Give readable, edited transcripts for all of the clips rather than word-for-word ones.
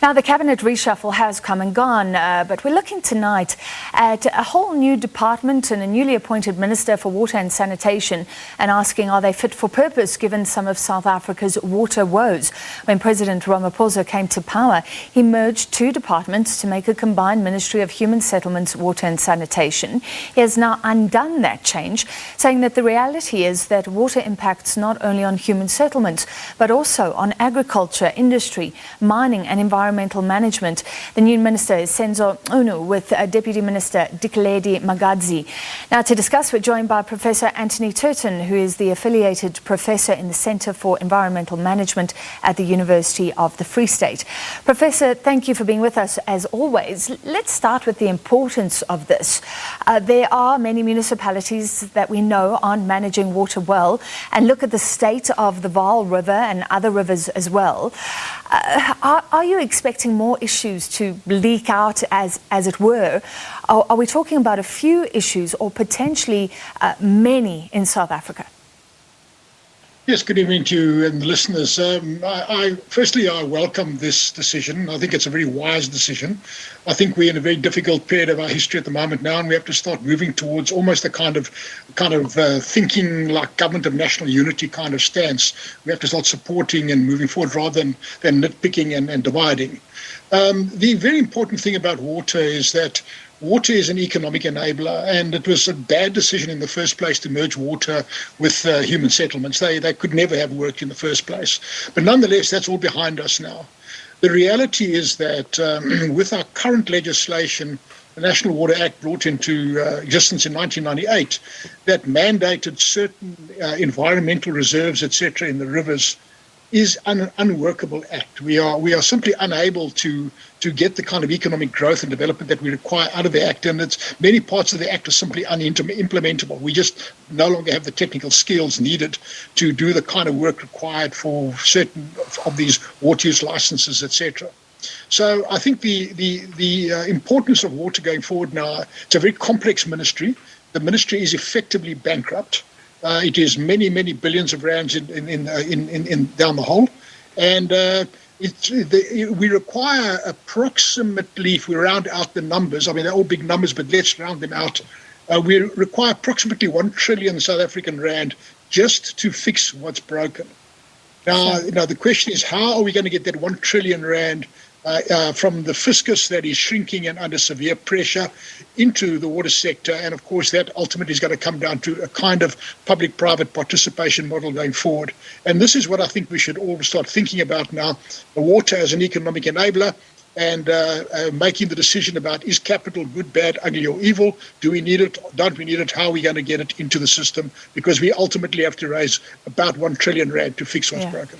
Now, the cabinet reshuffle has come and gone, but we're looking tonight at a whole new department and a newly appointed Minister for Water and Sanitation and asking, are they fit for purpose given some of South Africa's water woes? When President Ramaphosa came to power, he merged two departments to make a combined Ministry of Human Settlements, Water and Sanitation. He has now undone that change, saying that the reality is that water impacts not only on human settlements, but also on agriculture, industry, mining and environmental management. The new minister is Senzo Unu with Deputy Minister Dikeledi Magadzi. Now, to discuss, we're joined by Professor Anthony Turton, who is the affiliated professor in the Centre for Environmental Management at the University of the Free State. Professor, thank you for being with us as always. Let's start with the importance of this. There are many municipalities that we know aren't managing water well, and look at the state of the Vaal River and other rivers as well. Are you expecting more issues to leak out, as it were? Are we talking about a few issues or potentially many in South Africa? Yes, good evening to you and the listeners. Firstly, I welcome this decision. I think it's a very wise decision. I think we're in a very difficult period of our history at the moment now, and we have to start moving towards almost a kind of thinking like government of national unity kind of stance. We have to start supporting and moving forward rather than nitpicking and dividing. The very important thing about water is that water is an economic enabler, and it was a bad decision in the first place to merge water with human settlements. They could never have worked in the first place. But nonetheless, that's all behind us now. The reality is that with our current legislation, the National Water Act brought into existence in 1998, that mandated certain environmental reserves, etc., in the rivers, is an unworkable act. We are simply unable to get the kind of economic growth and development that we require out of the act, and many parts of the act are simply unimplementable. We just no longer have the technical skills needed to do the kind of work required for certain of these water use licenses, etc. So I think the importance of water going forward now, it's a very complex ministry. The ministry is effectively bankrupt. It is many billions of rands in down the hole, and we require approximately, if we round out the numbers, I mean they're all big numbers, but let's round them out. We require approximately 1 trillion South African rand just to fix what's broken. Now, the question is, how are we going to get that 1 trillion rand from the fiscus that is shrinking and under severe pressure into the water sector? And of course, that ultimately is going to come down to a kind of public-private participation model going forward. And this is what I think we should all start thinking about now: the water as an economic enabler, and making the decision about, is capital good, bad, ugly or evil? Do we need it? Don't we need it? How are we going to get it into the system? Because we ultimately have to raise about 1 trillion rand to fix what's broken.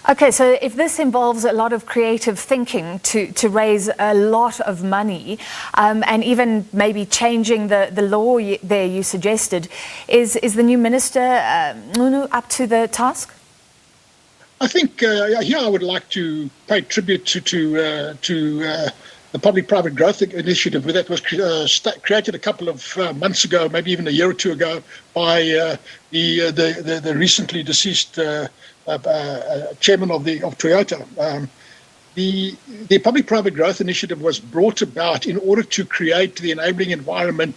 Okay, so if this involves a lot of creative thinking to raise a lot of money, and even maybe changing the law there you suggested, is the new minister up to the task? I think here I would like to pay tribute to the Public-Private Growth Initiative, where that was created a couple of months ago, maybe even a year or two ago, by the recently deceased chairman of Toyota. The Public-Private Growth Initiative was brought about in order to create the enabling environment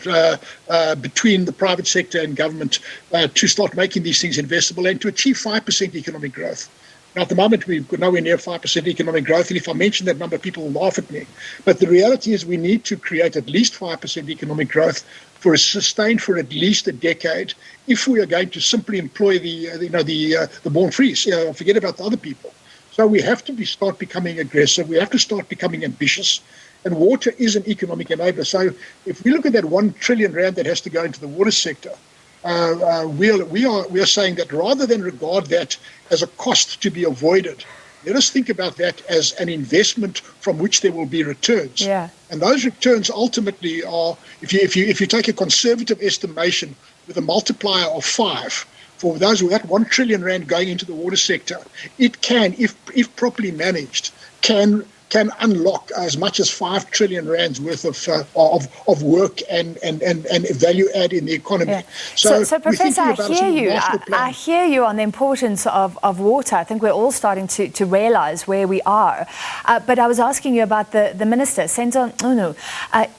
between the private sector and government to start making these things investable and to achieve 5% economic growth. Now, at the moment, we're nowhere near 5% economic growth, and if I mention that number, people will laugh at me. But the reality is we need to create at least 5% economic growth sustained for at least a decade if we are going to simply employ the born frees. Forget about the other people. So we have to start becoming aggressive. We have to start becoming ambitious. And water is an economic enabler. So if we look at that 1 trillion rand that has to go into the water sector, we are saying that rather than regard that as a cost to be avoided, let us think about that as an investment from which there will be returns. Yeah. And those returns ultimately are, if you take a conservative estimation with a multiplier of 5, for those who had 1 trillion rand going into the water sector, it can, if properly managed, can can unlock as much as 5 trillion rands worth of work and value add in the economy. Yeah. So Professor, I hear you on the importance of water. I think we're all starting to realise where we are. But I was asking you about the minister, Senzo Unu.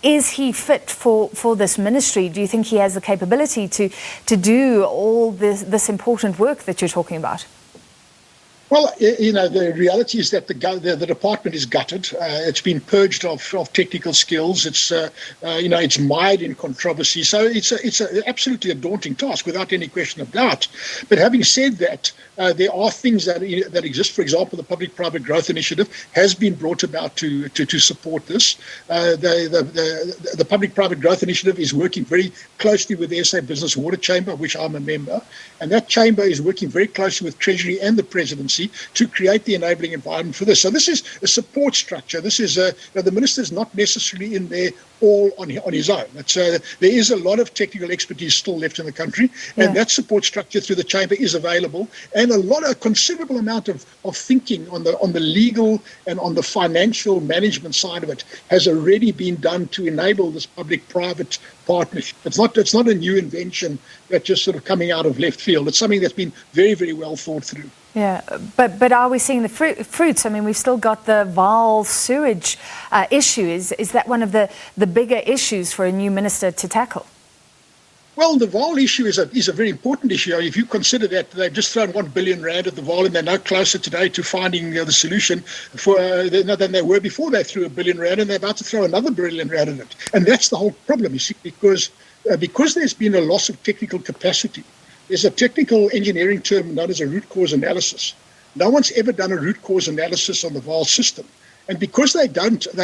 Is he fit for this ministry? Do you think he has the capability to do all this important work that you're talking about? Well, the reality is that the department is gutted. It's been purged of technical skills. It's it's mired in controversy. So it's absolutely a daunting task, without any question of doubt. But having said that, there are things that exist. For example, the Public-Private Growth Initiative has been brought about to support this. The Public-Private Growth Initiative is working very closely with the SA Business Water Chamber, of which I'm a member, and that chamber is working very closely with Treasury and the Presidency to create the enabling environment for this. So this is a support structure. This is the minister is not necessarily in there all on his own. There is a lot of technical expertise still left in the country, and that support structure through the chamber is available, and a considerable amount of thinking on the legal and on the financial management side of it has already been done to enable this public-private partnership. It's not a new invention that's just sort of coming out of left field. It's something that's been very, very well thought through. Yeah, but are we seeing the fruits? I mean, we've still got the Vaal sewage issue. Is that one of the bigger issues for a new minister to tackle? Well, the Vaal issue is a very important issue. If you consider that they've just thrown 1 billion rand at the Vaal, and they're no closer today to finding the solution than they were before they threw 1 billion rand, and they're about to throw another 1 billion rand at it. And that's the whole problem, you see, because there's been a loss of technical capacity. There's a technical engineering term known as a root cause analysis. No one's ever done a root cause analysis on the Vaal system. And because they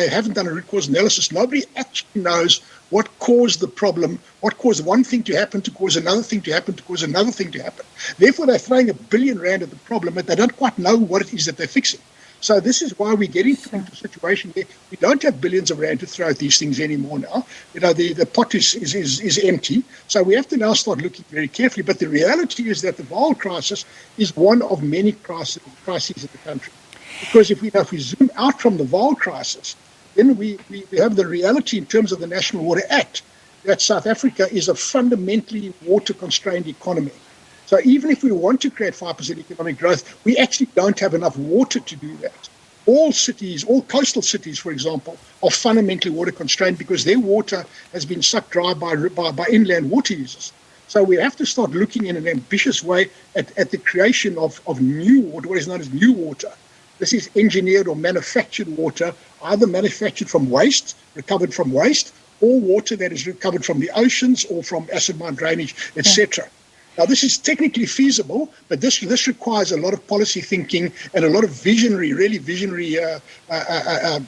haven't done a root cause analysis, nobody actually knows what caused the problem, what caused one thing to happen to cause another thing to happen to cause another thing to happen. Therefore, they're throwing 1 billion rand at the problem, but they don't quite know what it is that they're fixing. So this is why we're getting into a situation where we don't have billions of rand to throw at these things anymore now. The pot is empty. So we have to now start looking very carefully. But the reality is that the Vaal crisis is one of many crises in the country. Because if we zoom out from the Vaal crisis, then we have the reality in terms of the National Water Act that South Africa is a fundamentally water-constrained economy. So even if we want to create 5% economic growth, we actually don't have enough water to do that. All coastal cities, for example, are fundamentally water constrained because their water has been sucked dry by inland water users. So we have to start looking in an ambitious way at the creation of new water, what is known as new water. This is engineered or manufactured water, either manufactured from waste, recovered from waste, or water that is recovered from the oceans or from acid mine drainage, etc. Now, this is technically feasible, but this requires a lot of policy thinking and a lot of really visionary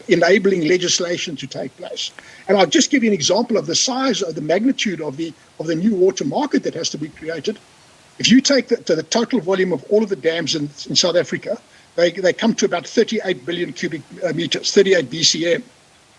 enabling legislation to take place. And I'll just give you an example of the size, of the magnitude of the new water market that has to be created. If you take the total volume of all of the dams in South Africa, they come to about 38 billion cubic meters, 38 BCM.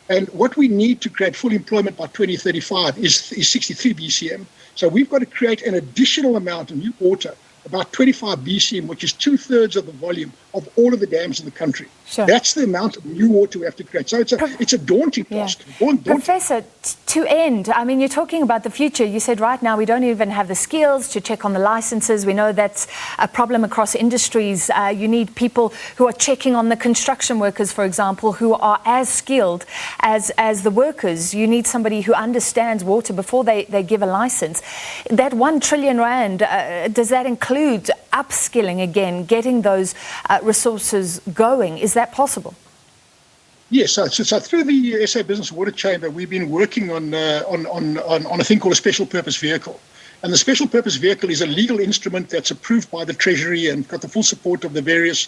And what we need to create full employment by 2035 is 63 BCM. So we've got to create an additional amount of new water, about 25 BCM, which is 2/3 of the volume of all of the dams in the country. Sure. That's the amount of new water we have to create. So it's a daunting task. Yeah. Professor, to end, I mean, you're talking about the future. You said right now we don't even have the skills to check on the licenses. We know that's a problem across industries. You need people who are checking on the construction workers, for example, who are as skilled as the workers. You need somebody who understands water before they give a license. That 1 trillion rand, does that include upskilling again, getting those resources going? Is that possible? Yes, so through the SA Business Water Chamber, we've been working on a thing called a special purpose vehicle. And the special purpose vehicle is a legal instrument that's approved by the Treasury and got the full support of the various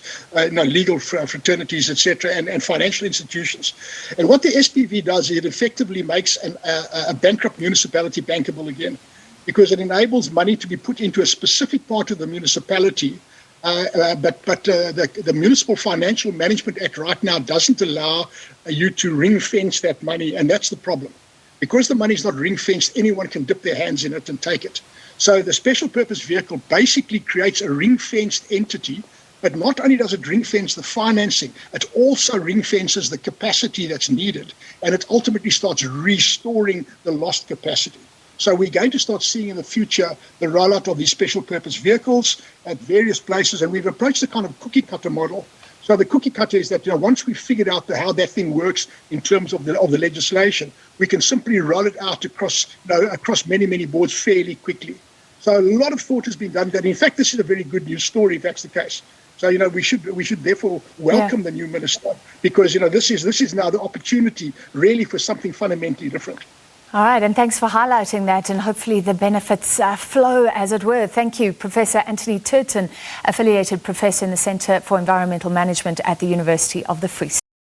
legal fraternities, etc., and financial institutions. And what the SPV does is it effectively makes a bankrupt municipality bankable again, because it enables money to be put into a specific part of the municipality. But the Municipal Financial Management Act right now doesn't allow you to ring-fence that money, and that's the problem. Because the money is not ring-fenced, anyone can dip their hands in it and take it. So the special purpose vehicle basically creates a ring-fenced entity, But not only does it ring fence the financing, it also ring fences the capacity that's needed, and it ultimately starts restoring the lost capacity. So we're going to start seeing in the future the rollout of these special purpose vehicles at various places, and we've approached the kind of cookie cutter model. So the cookie cutter is that, once we've figured out how that thing works in terms of the legislation, we can simply roll it out across many boards fairly quickly. So a lot of thought has been done. That in fact, this is a very good news story if that's the case. So we should therefore welcome the new minister, because this is now the opportunity really for something fundamentally different. All right, and thanks for highlighting that, and hopefully the benefits flow, as it were. Thank you, Professor Anthony Turton, affiliated professor in the Centre for Environmental Management at the University of the Free State.